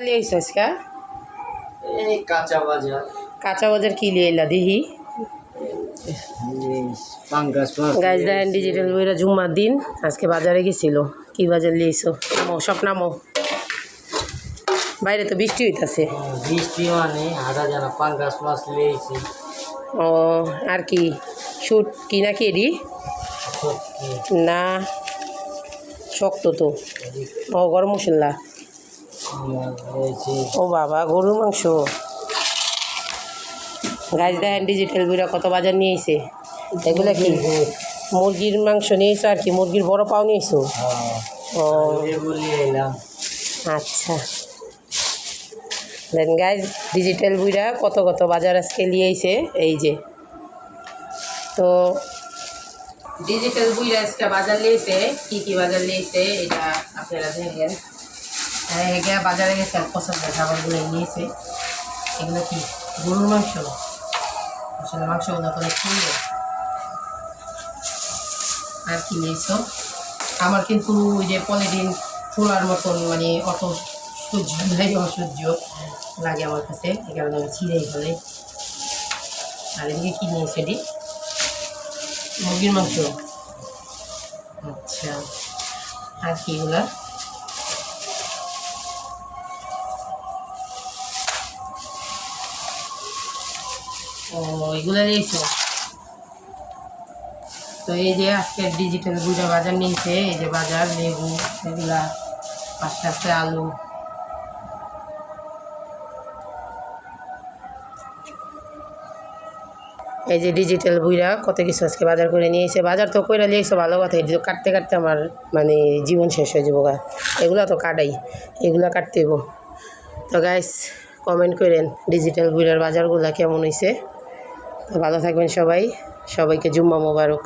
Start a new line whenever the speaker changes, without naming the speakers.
লিয়েছ আজকা
এই কাঁচা বাজার
কাঁচা বাজার কি লিয়েলা দিহি
পাঙ্গাস
গাছ দেখেন ডিজিটাল বইরা জুম্মার দিন আজকে বাজারে গেছিল কি বাজার লিয়েছো নামো সব নামো বাইরে তো বৃষ্টি হইতাছে
বৃষ্টি মানে আধা জানা পাঙ্গাস মাছ লিয়েছি
ও আর কি শুট কি না কি রি না শক্ত তো ও গরম মশলা ও বাবা গরুর মাংস গাছ দেখেন ডিজিটাল বইরা কত বাজার নিয়ে এসে এগুলো কি মুরগির মাংস নিয়েছো আর কি মুরগির বড় পাও নিয়েছো ও আচ্ছা দেন গাইজ ডিজিটাল বইরা কত কত বাজার আজকে নিয়ে এসে এই যে তো ডিজিটাল বইরা আজকে বাজার নিয়েছে কী বাজার নিয়েছে এটা আপনারা দেখেন হ্যাঁ বাজারে গেছে পছন্দের খাবারগুলো নিয়েছে এগুলো কি গরুর মাংস আসলে মাংসগুলো তো অনেক সুন্দর আর কি নিয়েছ আমার কিন্তু ওই যে পলিথিন খোলার মতন মানে অত সহ্য নাই অসহ্য লাগে আমার কাছে এই কারণে আমি ছিঁড়েই ফেলে আর এদিকে কী নিয়েছে এটি মুরগির মাংস আচ্ছা আর কি এগুলা ও এগুলো নিয়েছো তো এই যে আজকের ডিজিটাল বুঝা বাজার নিয়েছে এই যে বাজার লেবু এগুলা পাশে আছে আলু এই যে ডিজিটাল বুইরা কত কিছু আজকে বাজার করে নিয়েছে বাজার তো কইরা নিয়েছে ভালো কথা এই কাটতে কাটতে আমার মানে জীবন শেষ হয়ে যাবো গা এগুলো তো কাটাই এগুলো কাটতে হইব তো গাইস কমেন্ট করেন ডিজিটাল বুইরার বাজারগুলো কেমন হয়েছে তো ভালো থাকবেন সবাইকে জুম্মা মোবারক।